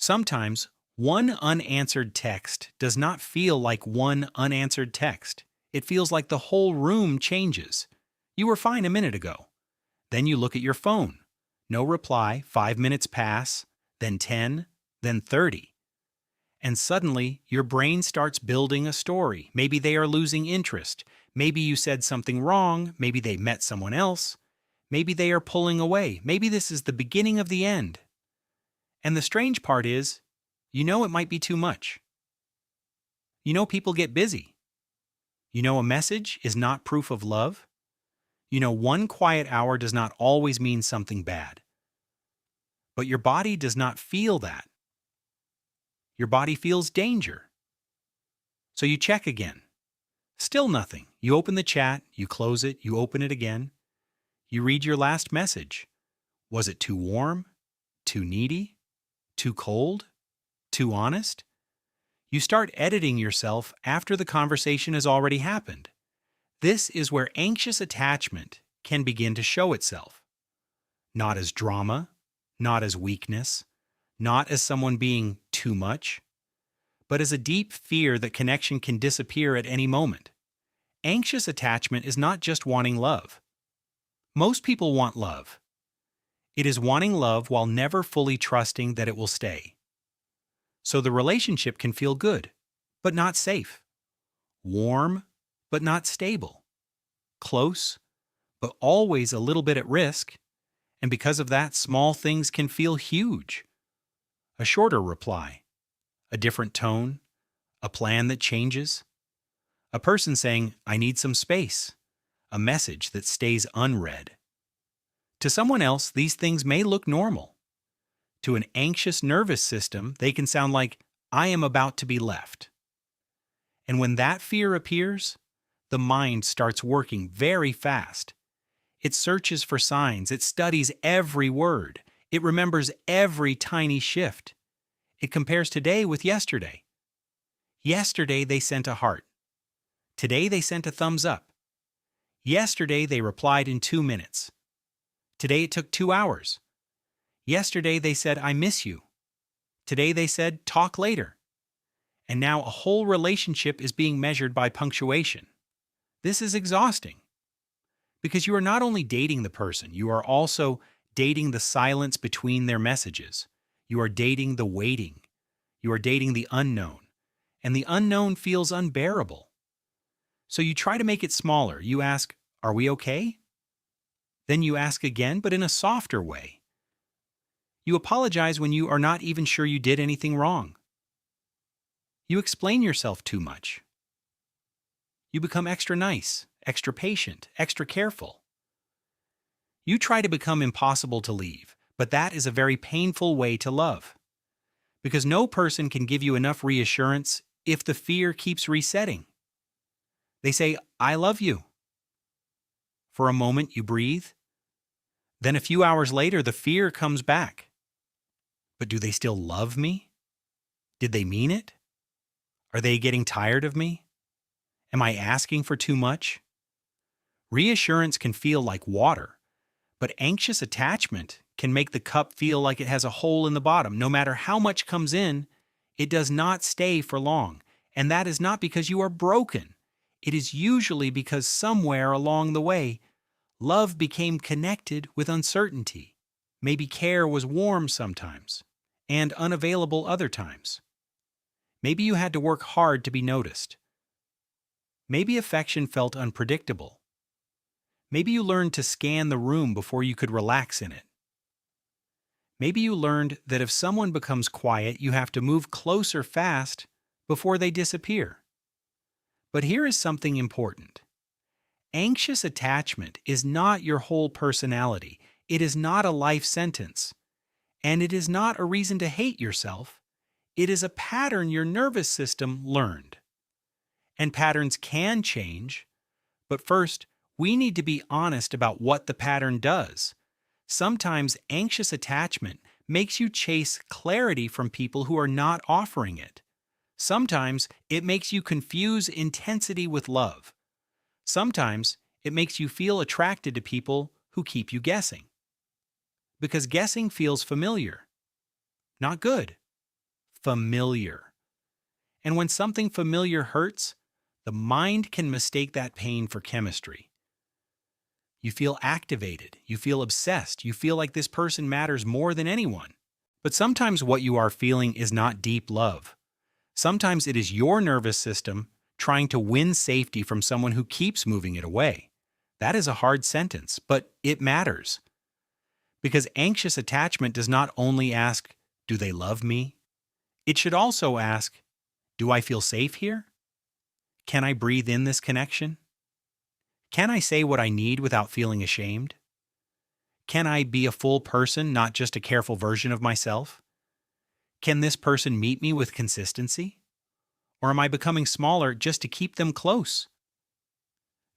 Sometimes, one unanswered text does not feel like one unanswered text. It feels like the whole room changes. You were fine a minute ago. Then you look at your phone. No reply, 5 minutes pass, then 10, then 30. And suddenly, your brain starts building a story. Maybe they are losing interest. Maybe you said something wrong. Maybe they met someone else. Maybe they are pulling away. Maybe this is the beginning of the end. And the strange part is, you know it might be too much. You know people get busy. You know a message is not proof of love. You know one quiet hour does not always mean something bad. But your body does not feel that. Your body feels danger. So you check again. Still nothing. You open the chat, you close it, you open it again. You read your last message. Was it too warm? Too needy? Too cold? Too honest? You start editing yourself after the conversation has already happened. This is where anxious attachment can begin to show itself. Not as drama, not as weakness, not as someone being too much, but as a deep fear that connection can disappear at any moment. Anxious attachment is not just wanting love. Most people want love. It is wanting love while never fully trusting that it will stay. So the relationship can feel good, but not safe. Warm, but not stable. Close, but always a little bit at risk. And because of that, small things can feel huge. A shorter reply, a different tone, a plan that changes, a person saying, "I need some space," a message that stays unread. To someone else, these things may look normal. To an anxious nervous system, they can sound like, "I am about to be left." And when that fear appears, the mind starts working very fast. It searches for signs, it studies every word, it remembers every tiny shift. It compares today with yesterday. Yesterday they sent a heart. Today they sent a thumbs up. Yesterday they replied in 2 minutes. Today it took 2 hours. Yesterday they said, "I miss you." Today they said, "Talk later." And now a whole relationship is being measured by punctuation. This is exhausting. Because you are not only dating the person, you are also dating the silence between their messages. You are dating the waiting. You are dating the unknown. And the unknown feels unbearable. So you try to make it smaller. You ask, "Are we okay?" Then you ask again, but in a softer way. You apologize when you are not even sure you did anything wrong. You explain yourself too much. You become extra nice, extra patient, extra careful. You try to become impossible to leave, but that is a very painful way to love. Because no person can give you enough reassurance if the fear keeps resetting. They say, "I love you." For a moment you breathe. Then a few hours later the fear comes back. But do they still love me? Did they mean it? Are they getting tired of me? Am I asking for too much? Reassurance can feel like water, but anxious attachment can make the cup feel like it has a hole in the bottom. No matter how much comes in, it does not stay for long. And that is not because you are broken. It is usually because somewhere along the way, love became connected with uncertainty. Maybe care was warm sometimes and unavailable other times. Maybe you had to work hard to be noticed. Maybe affection felt unpredictable. Maybe you learned to scan the room before you could relax in it. Maybe you learned that if someone becomes quiet, you have to move closer fast before they disappear. But here is something important. Anxious attachment is not your whole personality. It is not a life sentence. And it is not a reason to hate yourself. It is a pattern your nervous system learned. And patterns can change, but first, we need to be honest about what the pattern does. Sometimes anxious attachment makes you chase clarity from people who are not offering it. Sometimes it makes you confuse intensity with love. Sometimes it makes you feel attracted to people who keep you guessing. Because guessing feels familiar. Not good. familiar. And when something familiar hurts, the mind can mistake that pain for chemistry. You feel activated, you feel obsessed, you feel like this person matters more than anyone. But sometimes what you are feeling is not deep love. Sometimes it is your nervous system trying to win safety from someone who keeps moving it away. That is a hard sentence, but it matters. Because anxious attachment does not only ask, do they love me? It should also ask, do I feel safe here? Can I breathe in this connection? Can I say what I need without feeling ashamed? Can I be a full person, not just a careful version of myself? Can this person meet me with consistency? Or am I becoming smaller just to keep them close?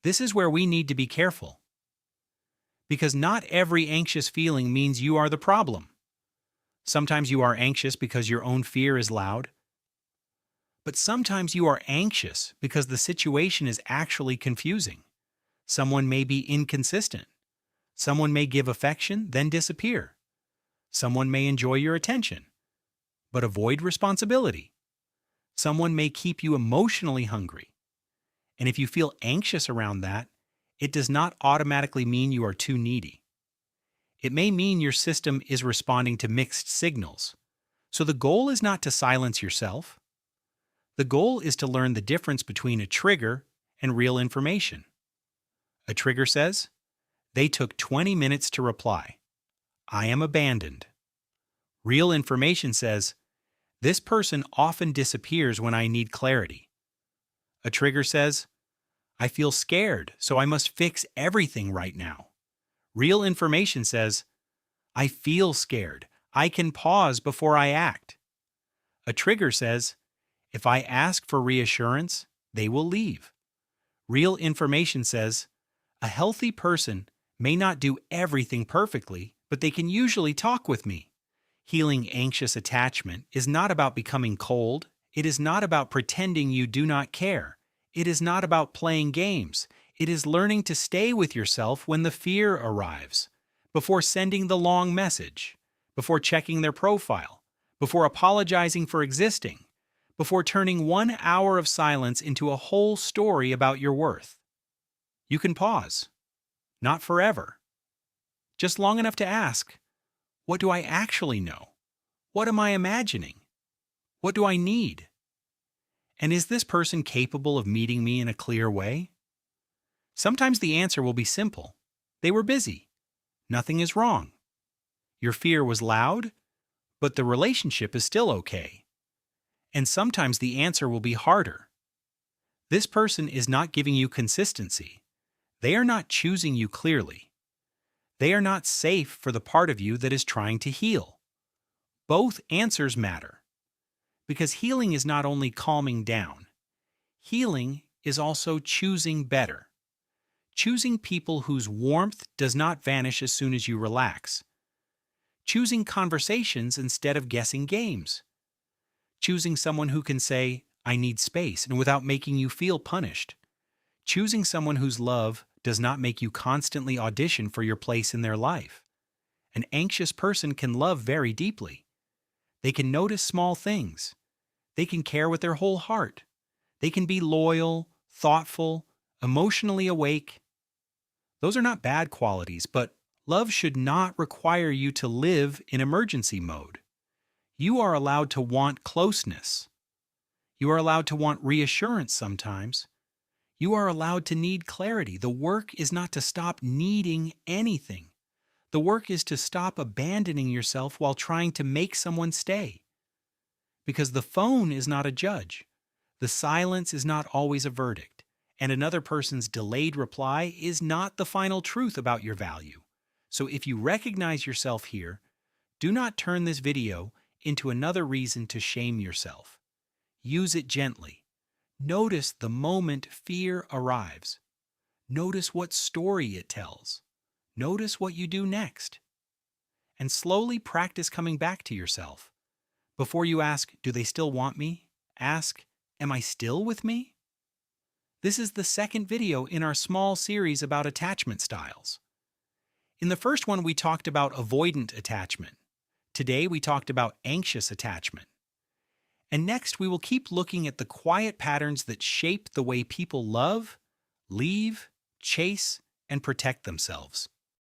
This is where we need to be careful. Because not every anxious feeling means you are the problem. Sometimes you are anxious because your own fear is loud. But sometimes you are anxious because the situation is actually confusing. Someone may be inconsistent. Someone may give affection, then disappear. Someone may enjoy your attention, but avoid responsibility. Someone may keep you emotionally hungry. And if you feel anxious around that, it does not automatically mean you are too needy. It may mean your system is responding to mixed signals. So the goal is not to silence yourself. The goal is to learn the difference between a trigger and real information. A trigger says, they took 20 minutes to reply. I am abandoned. Real information says, this person often disappears when I need clarity. A trigger says, I feel scared, so I must fix everything right now. Real information says, I feel scared. I can pause before I act. A trigger says, if I ask for reassurance, they will leave. Real information says, a healthy person may not do everything perfectly, but they can usually talk with me. Healing anxious attachment is not about becoming cold. It is not about pretending you do not care. It is not about playing games. It is learning to stay with yourself when the fear arrives, before sending the long message, before checking their profile, before apologizing for existing, before turning 1 hour of silence into a whole story about your worth. You can pause. Not forever. Just long enough to ask, what do I actually know? What am I imagining? What do I need? And is this person capable of meeting me in a clear way? Sometimes the answer will be simple. They were busy. Nothing is wrong. Your fear was loud, but the relationship is still okay. And sometimes the answer will be harder. This person is not giving you consistency. They are not choosing you clearly. They are not safe for the part of you that is trying to heal. Both answers matter. Because healing is not only calming down. Healing is also choosing better. Choosing people whose warmth does not vanish as soon as you relax. Choosing conversations instead of guessing games. Choosing someone who can say, I need space, and without making you feel punished. Choosing someone whose love does not make you constantly audition for your place in their life. An anxious person can love very deeply. They can notice small things. They can care with their whole heart. They can be loyal, thoughtful, emotionally awake. Those are not bad qualities, but love should not require you to live in emergency mode. You are allowed to want closeness. You are allowed to want reassurance sometimes. You are allowed to need clarity. The work is not to stop needing anything. The work is to stop abandoning yourself while trying to make someone stay. Because the phone is not a judge. The silence is not always a verdict. And another person's delayed reply is not the final truth about your value. So if you recognize yourself here, do not turn this video into another reason to shame yourself. Use it gently. Notice the moment fear arrives. Notice what story it tells. Notice what you do next. And slowly practice coming back to yourself. Before you ask, do they still want me? Ask, am I still with me? This is the second video in our small series about attachment styles. In the first one, we talked about avoidant attachment. Today, we talked about anxious attachment. And next, we will keep looking at the quiet patterns that shape the way people love, leave, chase, and protect themselves.